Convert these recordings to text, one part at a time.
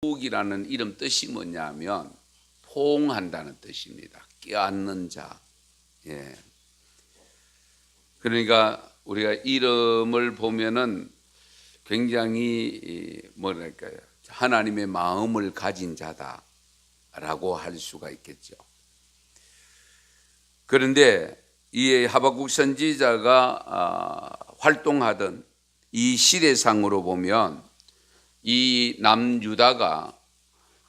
하박국이라는 이름 뜻이 뭐냐면 포옹한다는 뜻입니다. 껴안는 자. 예. 그러니까 우리가 이름을 보면은 굉장히 뭐랄까요, 하나님의 마음을 가진 자다라고 할 수가 있겠죠. 그런데 이 하박국 선지자가 활동하던 이 시대상으로 보면 이 남유다가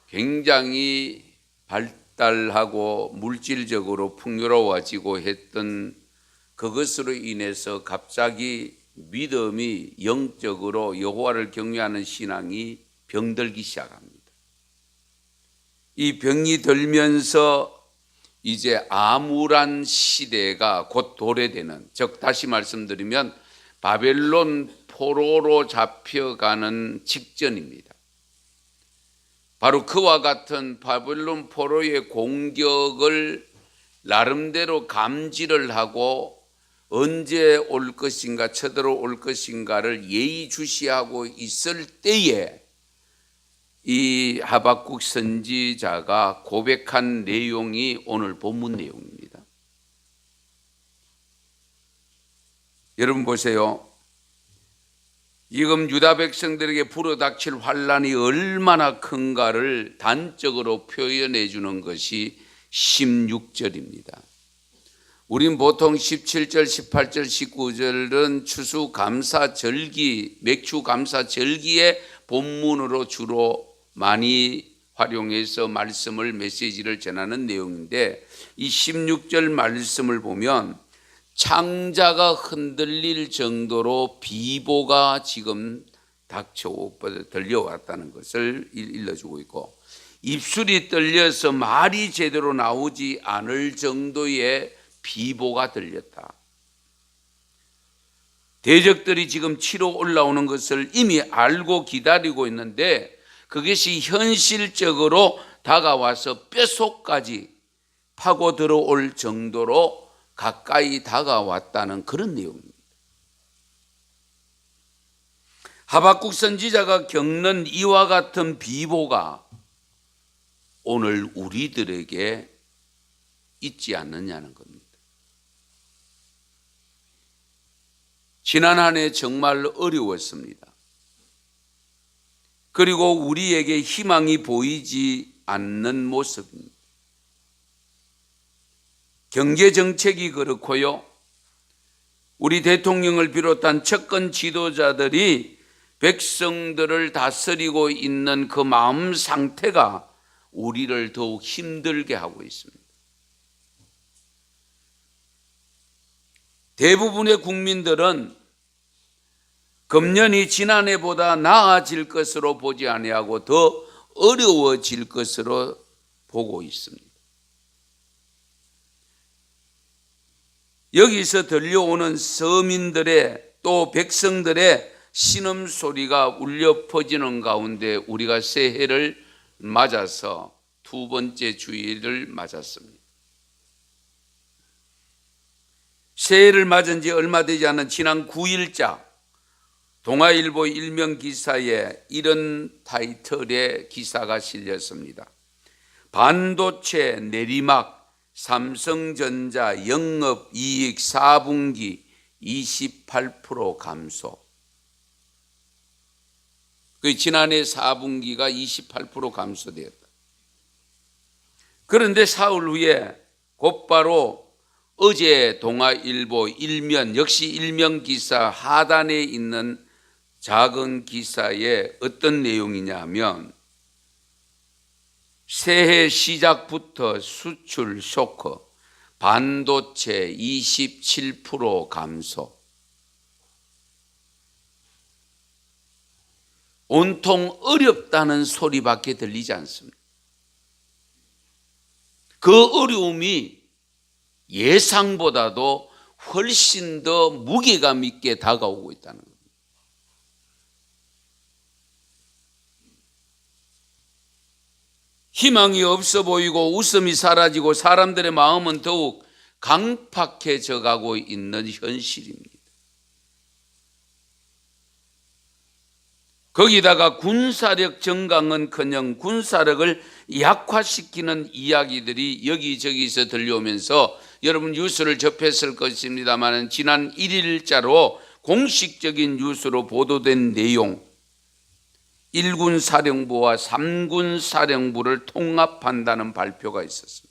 굉장히 발달하고 물질적으로 풍요로워지고 했던 그것으로 인해서 갑자기 믿음이 영적으로 여호와를 경외하는 신앙이 병들기 시작합니다. 이 병이 들면서 이제 암울한 시대가 곧 도래되는, 즉 다시 말씀드리면 바벨론 포로로 잡혀가는 직전입니다. 바로 그와 같은 바벨론 포로의 공격을 나름대로 감지를 하고 언제 올 것인가, 쳐들어올 것인가를 예의주시하고 있을 때에 이 하박국 선지자가 고백한 내용이 오늘 본문 내용입니다. 여러분 보세요. 지금 유다 백성들에게 불어닥칠 환란이 얼마나 큰가를 단적으로 표현해 주는 것이 16절입니다. 우린 보통 17절, 18절, 19절은 추수감사절기, 맥추감사절기의 본문으로 주로 많이 활용해서 말씀을, 메시지를 전하는 내용인데, 이 16절 말씀을 보면 창자가 흔들릴 정도로 비보가 지금 들려왔다는 것을 일러주고 있고, 입술이 떨려서 말이 제대로 나오지 않을 정도의 비보가 들렸다. 대적들이 지금 치러 올라오는 것을 이미 알고 기다리고 있는데 그것이 현실적으로 다가와서 뼛속까지 파고 들어올 정도로 가까이 다가왔다는 그런 내용입니다. 하박국 선지자가 겪는 이와 같은 비보가 오늘 우리들에게 있지 않느냐는 겁니다. 지난 한 해 정말 어려웠습니다. 그리고 우리에게 희망이 보이지 않는 모습입니다. 경제정책이 그렇고요. 우리 대통령을 비롯한 집권 지도자들이 백성들을 다스리고 있는 그 마음 상태가 우리를 더욱 힘들게 하고 있습니다. 대부분의 국민들은 금년이 지난해보다 나아질 것으로 보지 아니하고 더 어려워질 것으로 보고 있습니다. 여기서 들려오는 서민들의 또 백성들의 신음소리가 울려 퍼지는 가운데 우리가 새해를 맞아서 두 번째 주일을 맞았습니다. 새해를 맞은 지 얼마 되지 않은 지난 9일자 동아일보 일면 기사에 이런 타이틀의 기사가 실렸습니다. 반도체 내리막, 삼성전자 영업이익 4분기 28% 감소. 그 지난해 4분기가 28% 감소되었다. 그런데 사흘 후에 곧바로 어제 동아일보 일면, 역시 일면 기사 하단에 있는 작은 기사에 어떤 내용이냐면 새해 시작부터 수출 쇼크, 반도체 27% 감소. 온통 어렵다는 소리밖에 들리지 않습니다. 그 어려움이 예상보다도 훨씬 더 무게감 있게 다가오고 있다는 겁니다. 희망이 없어 보이고 웃음이 사라지고 사람들의 마음은 더욱 강팍해져 가고 있는 현실입니다. 거기다가 군사력 증강은커녕 군사력을 약화시키는 이야기들이 여기저기서 들려오면서 여러분 뉴스를 접했을 것입니다만 지난 1일자로 공식적인 뉴스로 보도된 내용, 1군 사령부와 3군 사령부를 통합한다는 발표가 있었습니다.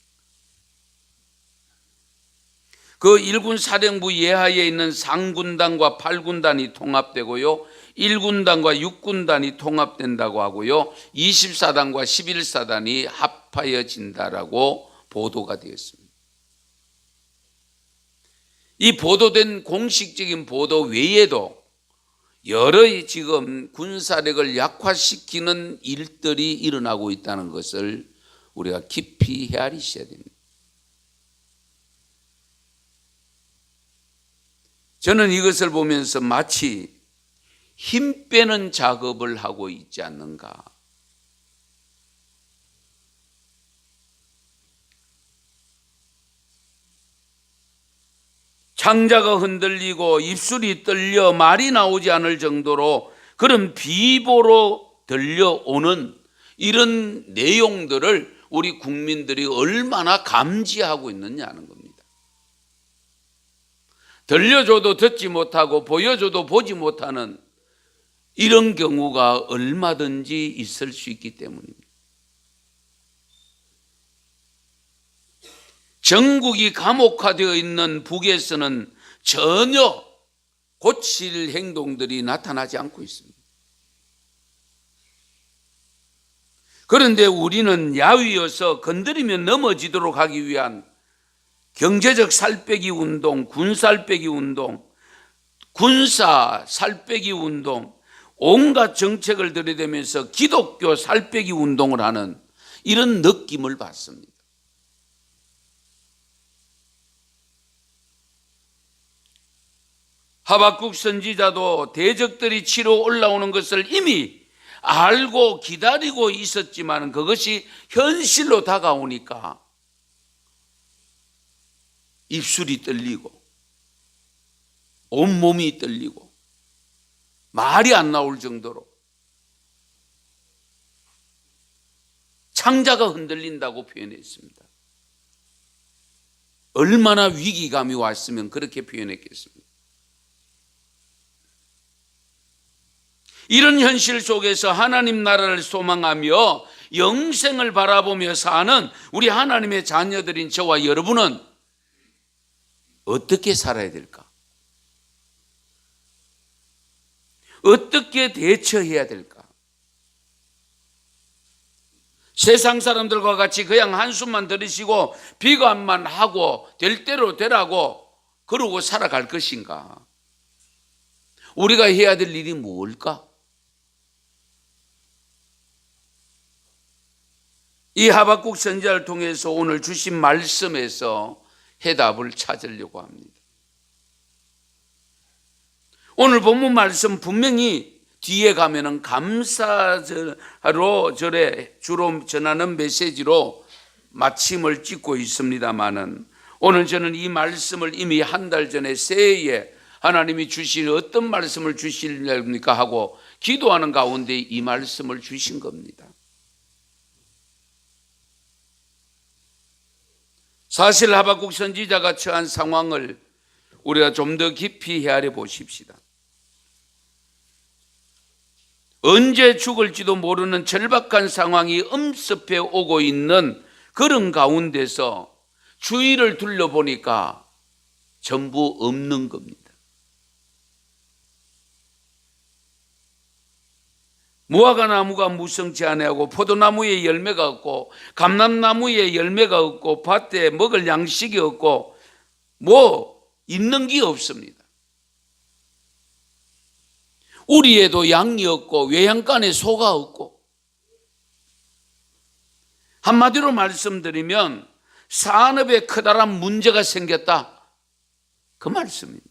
그 1군 사령부 예하에 있는 상군단과 8군단이 통합되고요, 1군단과 6군단이 통합된다고 하고요, 24단과 11사단이 합하여진다라고 보도가 되었습니다. 이 보도된 공식적인 보도 외에도 여러 지금 군사력을 약화시키는 일들이 일어나고 있다는 것을 우리가 깊이 헤아리셔야 됩니다. 저는 이것을 보면서 마치 힘 빼는 작업을 하고 있지 않는가. 창자가 흔들리고 입술이 떨려 말이 나오지 않을 정도로 그런 비보로 들려오는 이런 내용들을 우리 국민들이 얼마나 감지하고 있느냐는 겁니다. 들려줘도 듣지 못하고 보여줘도 보지 못하는 이런 경우가 얼마든지 있을 수 있기 때문입니다. 전국이 감옥화되어 있는 북에서는 전혀 고칠 행동들이 나타나지 않고 있습니다. 그런데 우리는 야위여서 건드리면 넘어지도록 하기 위한 경제적 살빼기 운동, 군살빼기 운동, 군사 살빼기 운동, 온갖 정책을 들이대면서 기독교 살빼기 운동을 하는 이런 느낌을 받습니다. 하박국 선지자도 대적들이 치러 올라오는 것을 이미 알고 기다리고 있었지만 그것이 현실로 다가오니까 입술이 떨리고 온몸이 떨리고 말이 안 나올 정도로 창자가 흔들린다고 표현했습니다. 얼마나 위기감이 왔으면 그렇게 표현했겠습니까? 이런 현실 속에서 하나님 나라를 소망하며 영생을 바라보며 사는 우리 하나님의 자녀들인 저와 여러분은 어떻게 살아야 될까? 어떻게 대처해야 될까? 세상 사람들과 같이 그냥 한숨만 들이쉬고 비관만 하고 될 대로 되라고 그러고 살아갈 것인가? 우리가 해야 될 일이 뭘까? 이 하박국 선지자를 통해서 오늘 주신 말씀에서 해답을 찾으려고 합니다. 오늘 본문 말씀 분명히 뒤에 가면은 감사로 주로 전하는 메시지로 마침을 찍고 있습니다만은 오늘 저는 이 말씀을 이미 한 달 전에 새해에 하나님이 주실 어떤 말씀을 주시려니까 하고 기도하는 가운데 이 말씀을 주신 겁니다. 사실 하박국 선지자가 처한 상황을 우리가 좀 더 깊이 헤아려 보십시다. 언제 죽을지도 모르는 절박한 상황이 엄습해 오고 있는 그런 가운데서 주위를 둘러보니까 전부 없는 겁니다. 무화과 나무가 무성치 아니하고 포도나무에 열매가 없고 감람나무에 열매가 없고 밭에 먹을 양식이 없고 뭐 있는 게 없습니다. 우리에도 양이 없고 외양간에 소가 없고 한마디로 말씀드리면 산업에 커다란 문제가 생겼다 그 말씀입니다.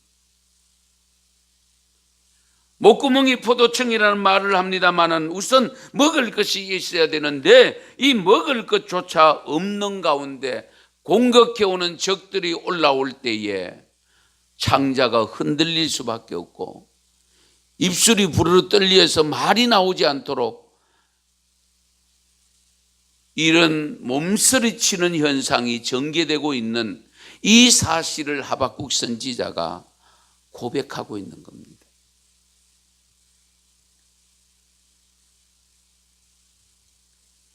목구멍이 포도청이라는 말을 합니다마는 우선 먹을 것이 있어야 되는데 이 먹을 것조차 없는 가운데 공격해오는 적들이 올라올 때에 창자가 흔들릴 수밖에 없고 입술이 부르르 떨려서 말이 나오지 않도록 이런 몸서리치는 현상이 전개되고 있는 이 사실을 하박국 선지자가 고백하고 있는 겁니다.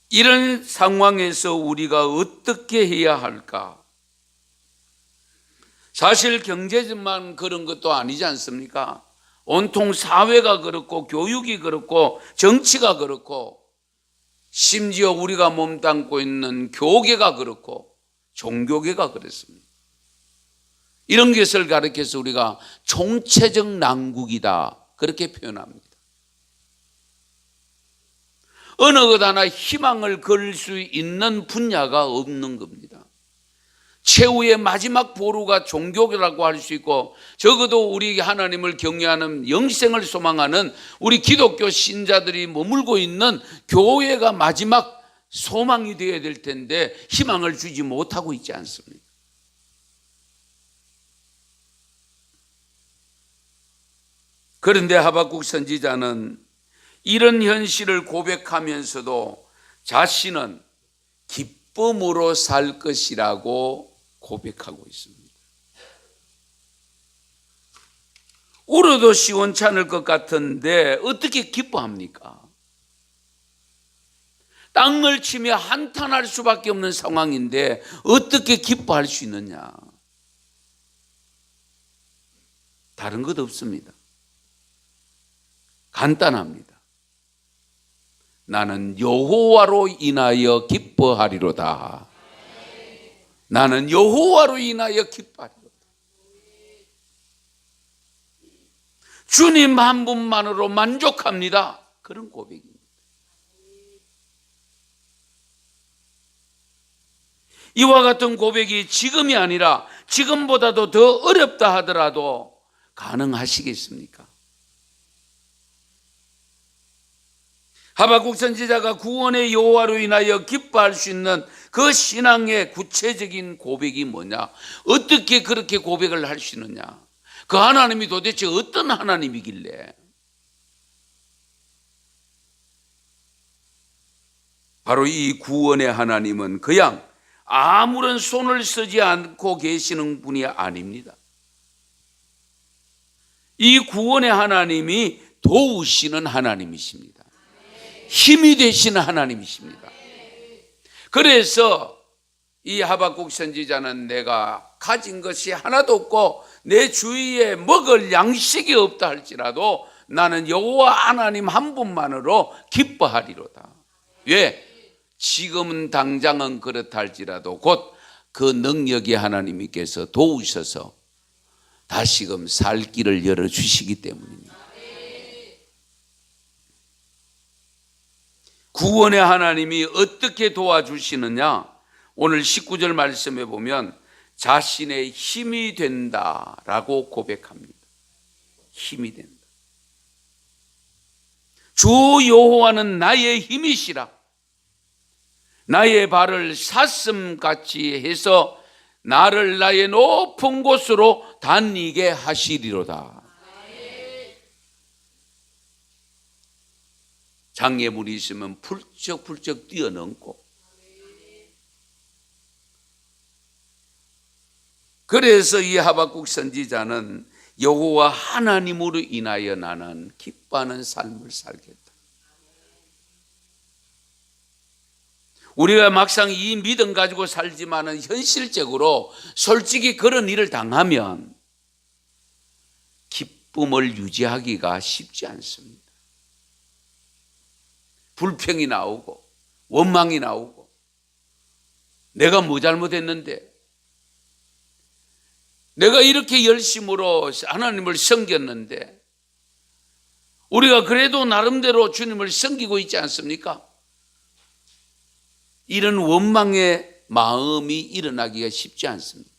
이런 상황에서 우리가 어떻게 해야 할까? 사실 경제만 그런 것도 아니지 않습니까? 온통 사회가 그렇고 교육이 그렇고 정치가 그렇고 심지어 우리가 몸담고 있는 교계가 그렇고 종교계가 그렇습니다. 이런 것을 가리켜서 우리가 총체적 난국이다 그렇게 표현합니다. 어느 것 하나 희망을 걸 수 있는 분야가 없는 겁니다. 최후의 마지막 보루가 종교라고 할 수 있고 적어도 우리 하나님을 경외하는 영생을 소망하는 우리 기독교 신자들이 머물고 있는 교회가 마지막 소망이 되어야 될 텐데 희망을 주지 못하고 있지 않습니까? 그런데 하박국 선지자는 이런 현실을 고백하면서도 자신은 기쁨으로 살 것이라고 고백하고 있습니다. 울어도 시원찮을 것 같은데 어떻게 기뻐합니까? 땅을 치며 한탄할 수밖에 없는 상황인데 어떻게 기뻐할 수 있느냐? 다른 것 없습니다. 간단합니다. 나는 여호와로 인하여 기뻐하리로다. 나는 여호와로 인하여 기뻐하리로다. 주님 한 분만으로 만족합니다. 그런 고백입니다. 이와 같은 고백이 지금이 아니라 지금보다도 더 어렵다 하더라도 가능하시겠습니까? 하박국 선지자가 구원의 여호와로 인하여 기뻐할 수 있는 그 신앙의 구체적인 고백이 뭐냐? 어떻게 그렇게 고백을 할 수 있느냐? 그 하나님이 도대체 어떤 하나님이길래? 바로 이 구원의 하나님은 그냥 아무런 손을 쓰지 않고 계시는 분이 아닙니다. 이 구원의 하나님이 도우시는 하나님이십니다. 힘이 되시는 하나님이십니다. 그래서 이 하박국 선지자는 내가 가진 것이 하나도 없고 내 주위에 먹을 양식이 없다 할지라도 나는 여호와 하나님 한 분만으로 기뻐하리로다. 왜? 지금은 당장은 그렇다 할지라도 곧 그 능력의 하나님께서 도우셔서 다시금 살 길을 열어주시기 때문입니다. 구원의 하나님이 어떻게 도와주시느냐? 오늘 19절 말씀에 보면 자신의 힘이 된다라고 고백합니다. 힘이 된다. 주 여호와는 나의 힘이시라. 나의 발을 사슴같이 해서 나를 나의 높은 곳으로 다니게 하시리로다. 장애물이 있으면 훌쩍훌쩍 뛰어넘고, 그래서 이 하박국 선지자는 여호와 하나님으로 인하여 나는 기뻐하는 삶을 살겠다. 우리가 막상 이 믿음 가지고 살지만은 현실적으로 솔직히 그런 일을 당하면 기쁨을 유지하기가 쉽지 않습니다. 불평이 나오고 원망이 나오고 내가 뭐 잘못했는데, 내가 이렇게 열심으로 하나님을 섬겼는데, 우리가 그래도 나름대로 주님을 섬기고 있지 않습니까? 이런 원망의 마음이 일어나기가 쉽지 않습니다.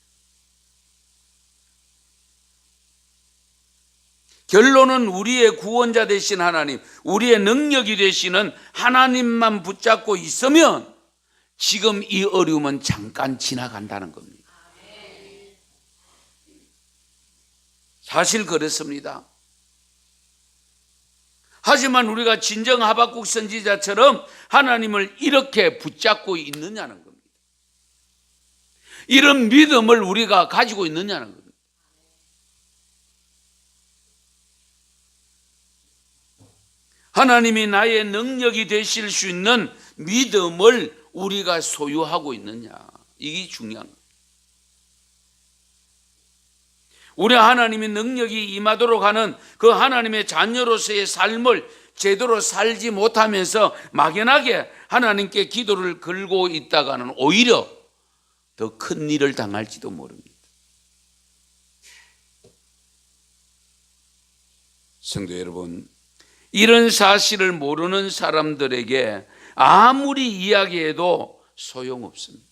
결론은 우리의 구원자 되신 하나님, 우리의 능력이 되시는 하나님만 붙잡고 있으면 지금 이 어려움은 잠깐 지나간다는 겁니다. 사실 그렇습니다. 하지만 우리가 진정 하박국 선지자처럼 하나님을 이렇게 붙잡고 있느냐는 겁니다. 이런 믿음을 우리가 가지고 있느냐는 겁니다. 하나님이 나의 능력이 되실 수 있는 믿음을 우리가 소유하고 있느냐, 이게 중요한 거예요. 우리 하나님의 능력이 임하도록 하는 그 하나님의 자녀로서의 삶을 제대로 살지 못하면서 막연하게 하나님께 기도를 걸고 있다가는 오히려 더 큰 일을 당할지도 모릅니다. 성도 여러분, 이런 사실을 모르는 사람들에게 아무리 이야기해도 소용없습니다.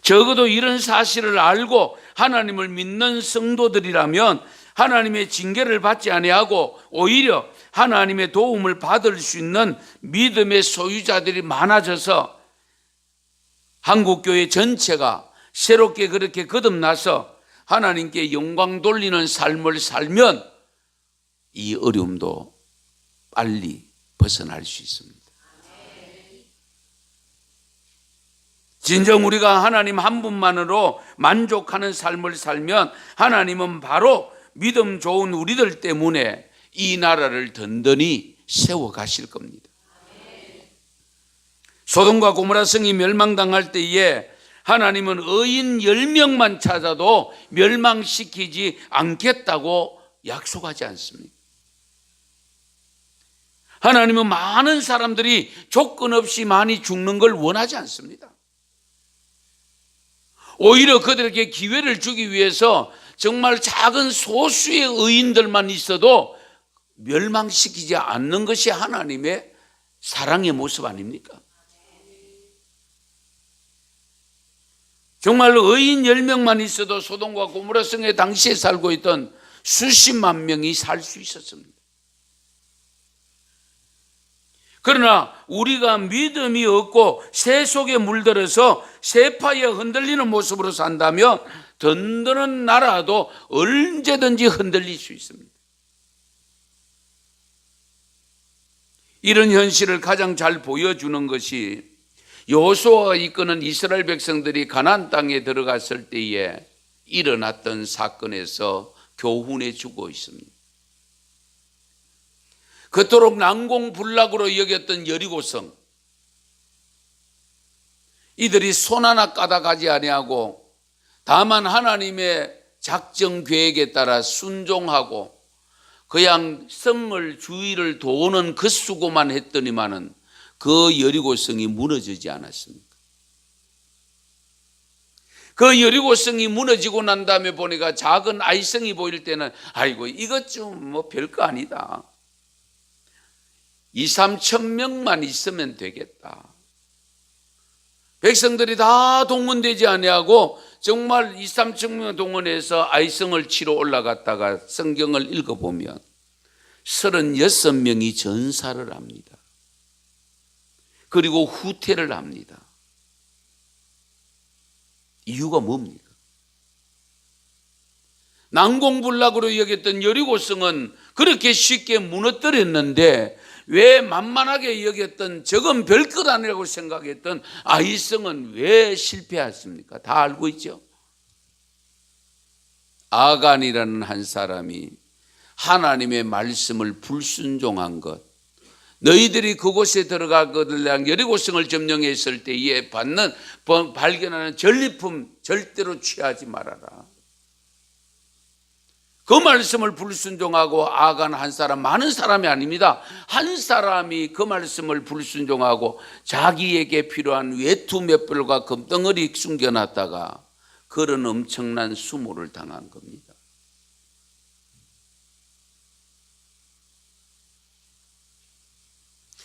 적어도 이런 사실을 알고 하나님을 믿는 성도들이라면 하나님의 징계를 받지 아니하고 오히려 하나님의 도움을 받을 수 있는 믿음의 소유자들이 많아져서 한국교회 전체가 새롭게 그렇게 거듭나서 하나님께 영광 돌리는 삶을 살면 이 어려움도 빨리 벗어날 수 있습니다. 진정 우리가 하나님 한 분만으로 만족하는 삶을 살면 하나님은 바로 믿음 좋은 우리들 때문에 이 나라를 든든히 세워 가실 겁니다. 소돔과 고모라 성이 멸망당할 때에 하나님은 의인 10명만 찾아도 멸망시키지 않겠다고 약속하지 않습니까? 하나님은 많은 사람들이 조건 없이 많이 죽는 걸 원하지 않습니다. 오히려 그들에게 기회를 주기 위해서 정말 작은 소수의 의인들만 있어도 멸망시키지 않는 것이 하나님의 사랑의 모습 아닙니까? 정말 의인 10명만 있어도 소돔과 고모라 성에 당시에 살고 있던 수십만 명이 살 수 있었습니다. 그러나 우리가 믿음이 없고 새 속에 물들어서 세파에 흔들리는 모습으로 산다면 든든한 나라도 언제든지 흔들릴 수 있습니다. 이런 현실을 가장 잘 보여주는 것이 여호수아가 이끄는 이스라엘 백성들이 가나안 땅에 들어갔을 때에 일어났던 사건에서 교훈해 주고 있습니다. 그토록 난공불락으로 여겼던 여리고성, 이들이 손 하나 까닭하지 아니하고 다만 하나님의 작정 계획에 따라 순종하고 그냥 성을 주위를 도는 그 수고만 했더니만은 그 여리고성이 무너지지 않았습니까? 그 여리고성이 무너지고 난 다음에 보니까 작은 아이성이 보일 때는 아이고 이것 좀 뭐 별거 아니다. 2, 3천 명만 있으면 되겠다. 백성들이 다 동원되지 아니하고 정말 2, 3천 명 동원해서 아이성을 치러 올라갔다가 성경을 읽어보면 36명이 전사를 합니다. 그리고 후퇴를 합니다. 이유가 뭡니까? 난공불락으로 여겼던 여리고성은 그렇게 쉽게 무너뜨렸는데 왜 만만하게 여겼던 적은 별것 아니라고 생각했던 아이성은 왜 실패했습니까? 다 알고 있죠. 아간이라는 한 사람이 하나님의 말씀을 불순종한 것, 너희들이 그곳에 들어가거든 여리고성을 점령했을 때에 발견하는 전리품 절대로 취하지 말아라. 그 말씀을 불순종하고 아간 한 사람, 많은 사람이 아닙니다. 한 사람이 그 말씀을 불순종하고 자기에게 필요한 외투 몇 벌과 금덩어리 숨겨놨다가 그런 엄청난 수모를 당한 겁니다.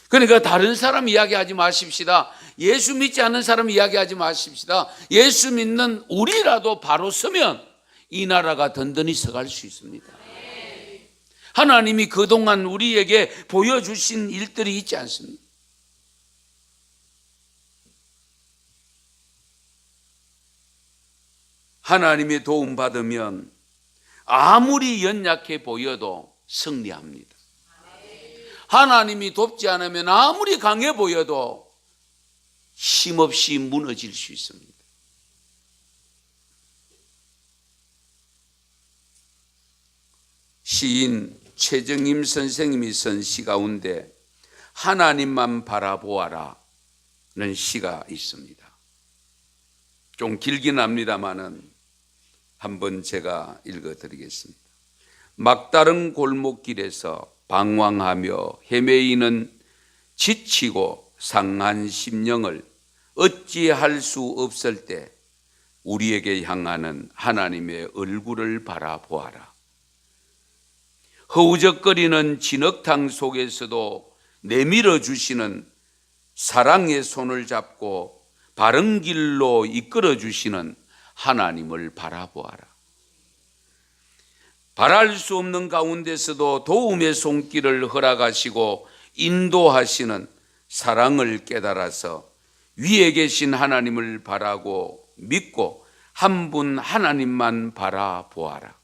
그러니까 다른 사람 이야기하지 마십시다. 예수 믿지 않는 사람 이야기하지 마십시다. 예수 믿는 우리라도 바로 서면 이 나라가 든든히 서갈 수 있습니다. 하나님이 그동안 우리에게 보여주신 일들이 있지 않습니까? 하나님의 도움 받으면 아무리 연약해 보여도 승리합니다. 하나님이 돕지 않으면 아무리 강해 보여도 힘없이 무너질 수 있습니다. 시인 최정임 선생님이 쓴 시 가운데 하나님만 바라보아라 는 시가 있습니다. 좀 길긴 합니다마는 한번 제가 읽어드리겠습니다. 막다른 골목길에서 방황하며 헤매이는 지치고 상한 심령을 어찌할 수 없을 때 우리에게 향하는 하나님의 얼굴을 바라보아라. 허우적거리는 진흙탕 속에서도 내밀어 주시는 사랑의 손을 잡고 바른 길로 이끌어 주시는 하나님을 바라보아라. 바랄 수 없는 가운데서도 도움의 손길을 허락하시고 인도하시는 사랑을 깨달아서 위에 계신 하나님을 바라고 믿고 한 분 하나님만 바라보아라.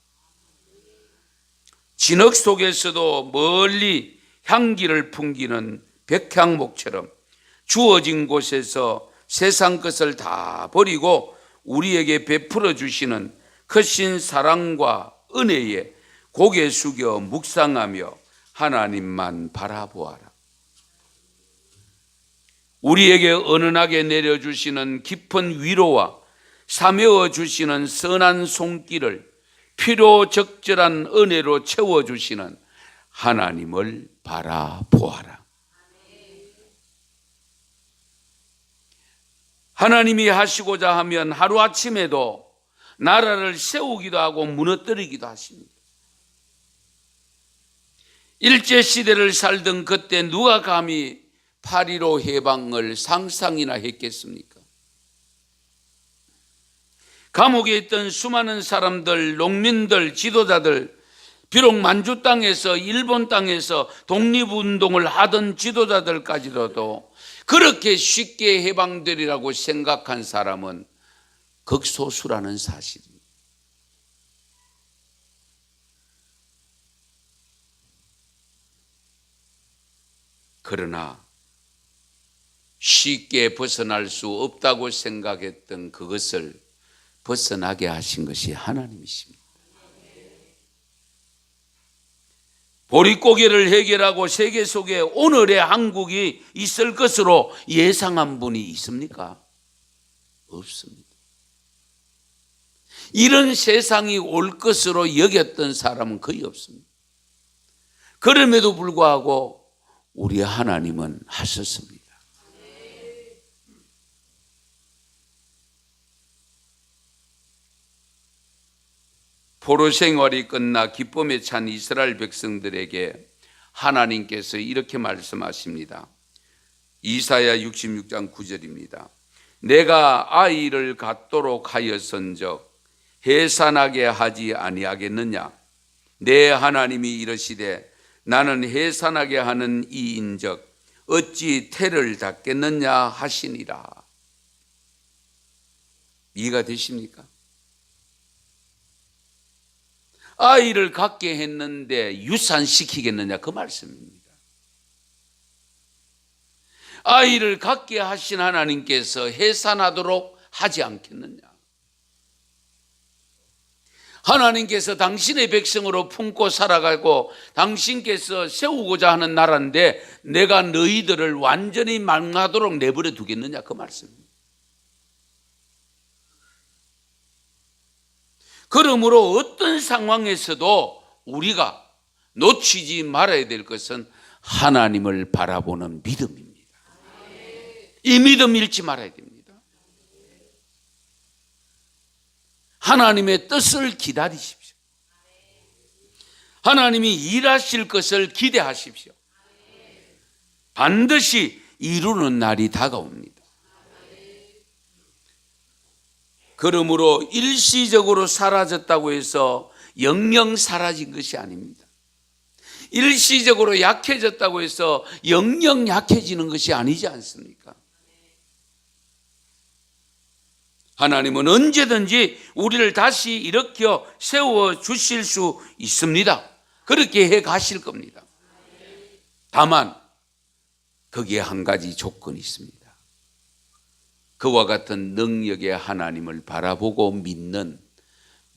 진흙 속에서도 멀리 향기를 풍기는 백향목처럼 주어진 곳에서 세상 것을 다 버리고 우리에게 베풀어 주시는 크신 사랑과 은혜에 고개 숙여 묵상하며 하나님만 바라보아라. 우리에게 은은하게 내려주시는 깊은 위로와 사메어 주시는 선한 손길을 필요 적절한 은혜로 채워주시는 하나님을 바라보아라. 하나님이 하시고자 하면 하루아침에도 나라를 세우기도 하고 무너뜨리기도 하십니다. 일제시대를 살던 그때 누가 감히 8.15 해방을 상상이나 했겠습니까? 감옥에 있던 수많은 사람들, 농민들, 지도자들, 비록 만주 땅에서 일본 땅에서 독립운동을 하던 지도자들까지도 그렇게 쉽게 해방되리라고 생각한 사람은 극소수라는 사실입니다. 그러나 쉽게 벗어날 수 없다고 생각했던 그것을 벗어나게 하신 것이 하나님이십니다. 보릿고개를 해결하고 세계 속에 오늘의 한국이 있을 것으로 예상한 분이 있습니까? 없습니다. 이런 세상이 올 것으로 여겼던 사람은 거의 없습니다. 그럼에도 불구하고 우리 하나님은 하셨습니다. 포로 생활이 끝나 기쁨에 찬 이스라엘 백성들에게 하나님께서 이렇게 말씀하십니다. 이사야 66장 9절입니다. 내가 아이를 갖도록 하였은즉 해산하게 하지 아니하겠느냐? 내 하나님이 이르시되 나는 해산하게 하는 이인즉 어찌 태를 닫겠느냐 하시니라. 이해가 되십니까? 아이를 갖게 했는데 유산시키겠느냐 그 말씀입니다. 아이를 갖게 하신 하나님께서 해산하도록 하지 않겠느냐. 하나님께서 당신의 백성으로 품고 살아가고 당신께서 세우고자 하는 나라인데 내가 너희들을 완전히 망하도록 내버려 두겠느냐 그 말씀입니다. 그러므로 어떤 상황에서도 우리가 놓치지 말아야 될 것은 하나님을 바라보는 믿음입니다. 이 믿음 잃지 말아야 됩니다. 하나님의 뜻을 기다리십시오. 하나님이 일하실 것을 기대하십시오. 반드시 이루는 날이 다가옵니다. 그러므로 일시적으로 사라졌다고 해서 영영 사라진 것이 아닙니다. 일시적으로 약해졌다고 해서 영영 약해지는 것이 아니지 않습니까? 하나님은 언제든지 우리를 다시 일으켜 세워 주실 수 있습니다. 그렇게 해 가실 겁니다. 다만 거기에 한 가지 조건이 있습니다. 그와 같은 능력의 하나님을 바라보고 믿는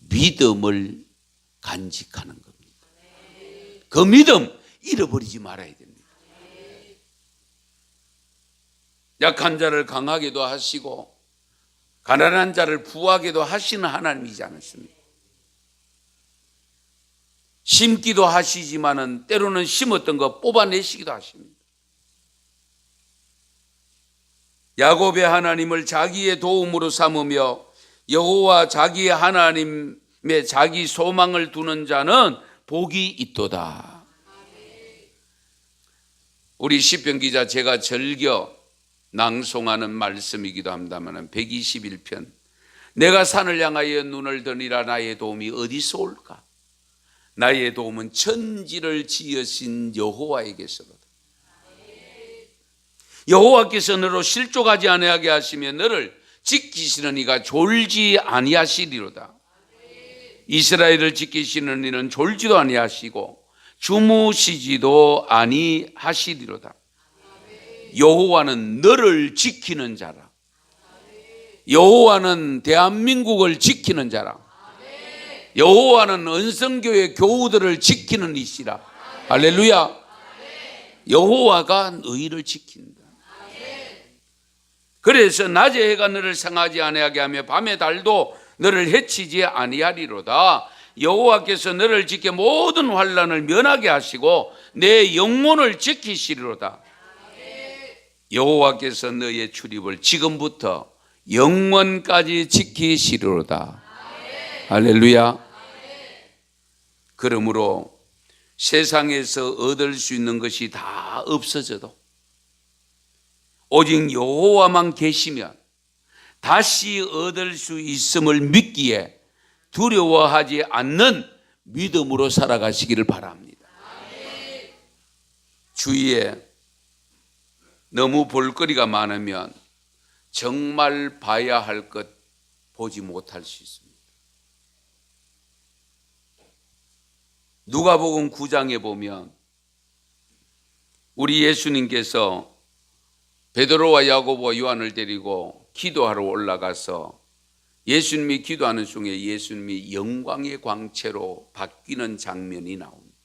믿음을 간직하는 겁니다. 그 믿음 잃어버리지 말아야 됩니다. 약한 자를 강하게도 하시고 가난한 자를 부하게도 하시는 하나님이지 않습니까? 심기도 하시지만은 때로는 심었던 거 뽑아내시기도 하십니다. 야곱의 하나님을 자기의 도움으로 삼으며 여호와 자기의 하나님의 자기 소망을 두는 자는 복이 있도다. 우리 시편 기자 제가 즐겨 낭송하는 말씀이기도 합니다만 121편 내가 산을 향하여 눈을 드니라 나의 도움이 어디서 올까? 나의 도움은 천지를 지으신 여호와에게서로다. 여호와께서 너로 실족하지 아니하게 하시며 너를 지키시는 이가 졸지 아니하시리로다. 이스라엘을 지키시는 이는 졸지도 아니하시고 주무시지도 아니하시리로다. 여호와는 너를 지키는 자라. 여호와는 대한민국을 지키는 자라. 여호와는 은성교회 교우들을 지키는 이시라. 할렐루야. 여호와가 너희를 지킨다. 그래서 낮에 해가 너를 상하지 아니하게 하며 밤에 달도 너를 해치지 아니하리로다. 여호와께서 너를 지켜 모든 환난을 면하게 하시고 내 영혼을 지키시리로다. 여호와께서 너의 출입을 지금부터 영원까지 지키시리로다. 할렐루야. 그러므로 세상에서 얻을 수 있는 것이 다 없어져도 오직 여호와만 계시면 다시 얻을 수 있음을 믿기에 두려워하지 않는 믿음으로 살아가시기를 바랍니다. 주위에 너무 볼거리가 많으면 정말 봐야 할 것 보지 못할 수 있습니다. 누가복음 9장에 보면 우리 예수님께서 베드로와 야고보와 요한을 데리고 기도하러 올라가서 예수님이 기도하는 중에 예수님이 영광의 광채로 바뀌는 장면이 나옵니다.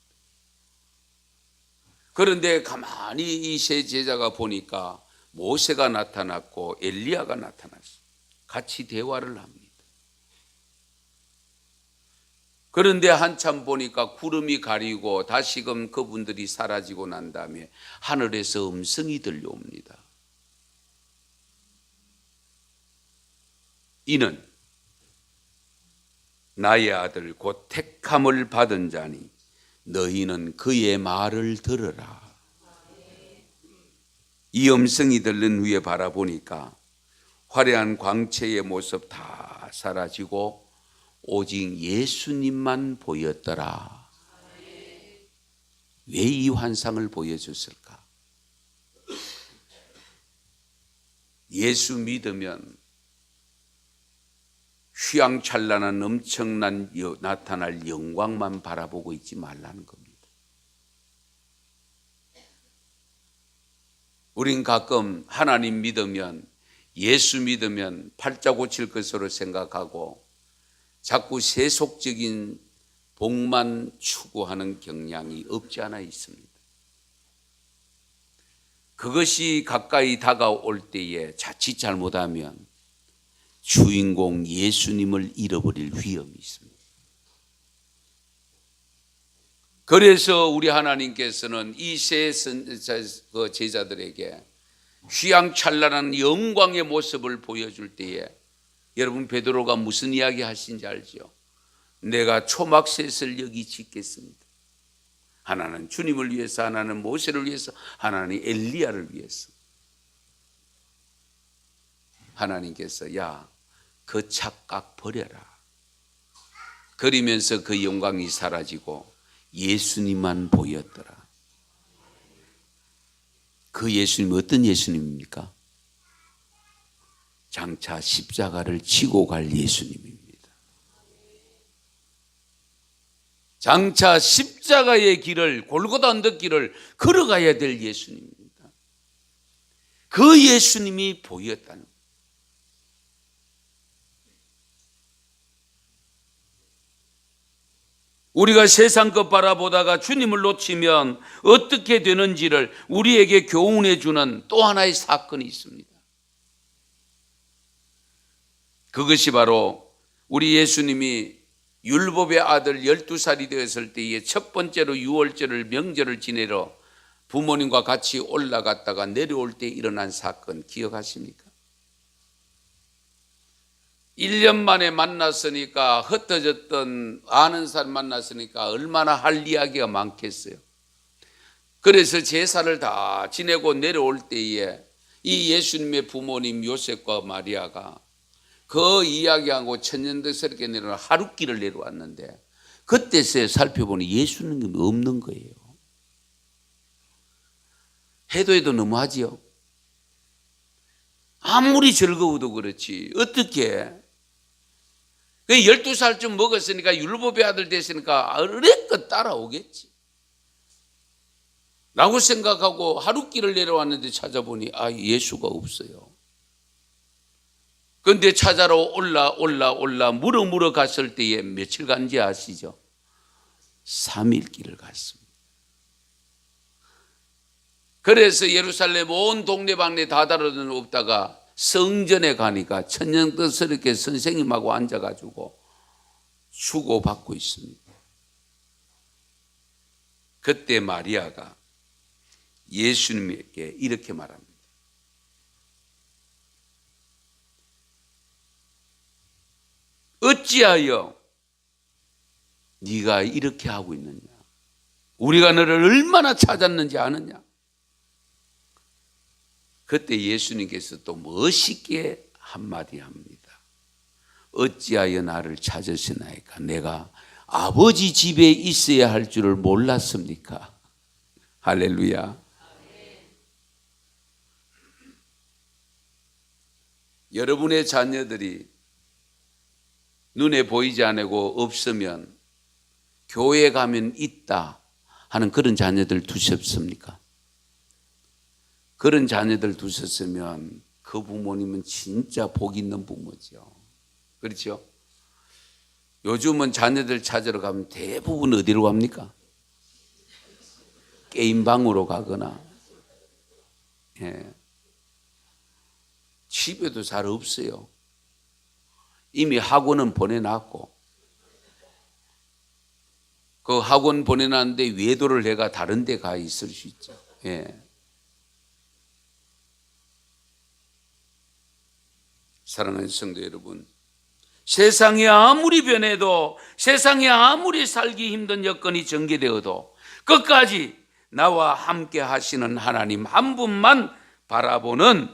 그런데 가만히 이 세 제자가 보니까 모세가 나타났고 엘리야가 나타났어요. 같이 대화를 합니다. 그런데 한참 보니까 구름이 가리고 다시금 그분들이 사라지고 난 다음에 하늘에서 음성이 들려옵니다. 이는 나의 아들 곧 택함을 받은 자니 너희는 그의 말을 들으라. 이 음성이 들린 후에 바라보니까 화려한 광채의 모습 다 사라지고 오직 예수님만 보였더라. 왜 이 환상을 보여줬을까? 예수 믿으면 휘황찬란한 엄청난 나타날 영광만 바라보고 있지 말라는 겁니다. 우린 가끔 하나님 믿으면 예수 믿으면 팔자 고칠 것으로 생각하고 자꾸 세속적인 복만 추구하는 경향이 없지 않아 있습니다. 그것이 가까이 다가올 때에 자칫 잘못하면 주인공 예수님을 잃어버릴 위험이 있습니다. 그래서 우리 하나님께서는 이 세 제자들에게 휘황찬란한 영광의 모습을 보여줄 때에 여러분 베드로가 무슨 이야기 하신지 알죠? 내가 초막셋을 여기 짓겠습니다. 하나는 주님을 위해서, 하나는 모세를 위해서, 하나는 엘리야를 위해서. 하나님께서 야, 그 착각 버려라. 그러면서 그 영광이 사라지고 예수님만 보였더라. 그 예수님이 어떤 예수님입니까? 장차 십자가를 지고 갈 예수님입니다. 장차 십자가의 길을, 골고다 언덕 길을 걸어가야 될 예수님입니다. 그 예수님이 보였다는 거예요. 우리가 세상 것 바라보다가 주님을 놓치면 어떻게 되는지를 우리에게 교훈해 주는 또 하나의 사건이 있습니다. 그것이 바로 우리 예수님이 율법의 아들 12살이 되었을 때에 첫 번째로 유월절을 명절을 지내러 부모님과 같이 올라갔다가 내려올 때 일어난 사건 기억하십니까? 1년 만에 만났으니까 흩어졌던 아는 사람 만났으니까 얼마나 할 이야기가 많겠어요. 그래서 제사를 다 지내고 내려올 때에 이 예수님의 부모님 요셉과 마리아가 그 이야기하고 천연덕스럽게 내려온 하룻길을 내려왔는데 그때서야 살펴보니 예수님이 없는 거예요. 해도 너무하지요. 아무리 즐거워도 그렇지 어떻게 12살쯤 먹었으니까 율법의 아들 됐으니까 어렵게 따라오겠지 라고 생각하고 하룻길을 내려왔는데 찾아보니 예수가 없어요. 그런데 찾아러 올라 물어 갔을 때에 며칠 간지 아시죠? 3일 길을 갔습니다. 그래서 예루살렘 온 동네방네 다 다르던 없다가 성전에 가니까 천연덕스럽게 선생님하고 앉아가지고 수고받고 있습니다. 그때 마리아가 예수님에게 이렇게 말합니다. 어찌하여 네가 이렇게 하고 있느냐? 우리가 너를 얼마나 찾았는지 아느냐? 그때 예수님께서 또 멋있게 한마디 합니다. 어찌하여 나를 찾으시나이까? 내가 아버지 집에 있어야 할 줄을 몰랐습니까? 할렐루야. 여러분의 자녀들이 눈에 보이지 않고 없으면 교회 가면 있다 하는 그런 자녀들 두셨습니까? 그런 자녀들 두셨으면 그 부모님은 진짜 복 있는 부모죠. 그렇죠? 요즘은 자녀들 찾으러 가면 대부분 어디로 갑니까? 게임방으로 가거나 집에도 잘 없어요. 이미 학원은 보내놨고 그 학원 보내놨는데 외도를 해가 다른 데 가 있을 수 있죠. 사랑하는 성도 여러분, 세상이 아무리 변해도 세상이 아무리 살기 힘든 여건이 전개되어도 끝까지 나와 함께 하시는 하나님 한 분만 바라보는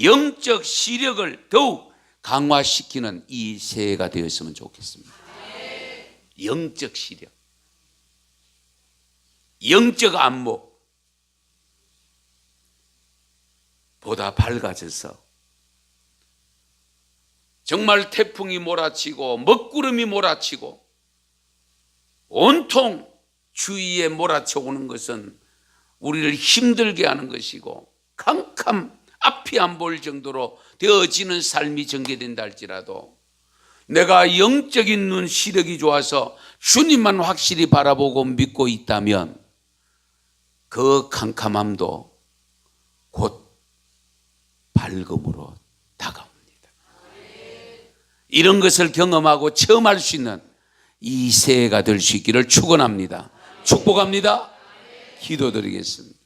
영적 시력을 더욱 강화시키는 이 새해가 되었으면 좋겠습니다. 영적 시력, 영적 안목 보다 밝아져서 정말 태풍이 몰아치고 먹구름이 몰아치고 온통 주위에 몰아쳐오는 것은 우리를 힘들게 하는 것이고 캄캄 앞이 안 보일 정도로 되어지는 삶이 전개된다 할지라도 내가 영적인 눈 시력이 좋아서 주님만 확실히 바라보고 믿고 있다면 그 캄캄함도 곧 밝음으로 다가옵니다. 이런 것을 경험하고 체험할 수 있는 이 새해가 될 수 있기를 축원합니다. 축복합니다. 기도드리겠습니다.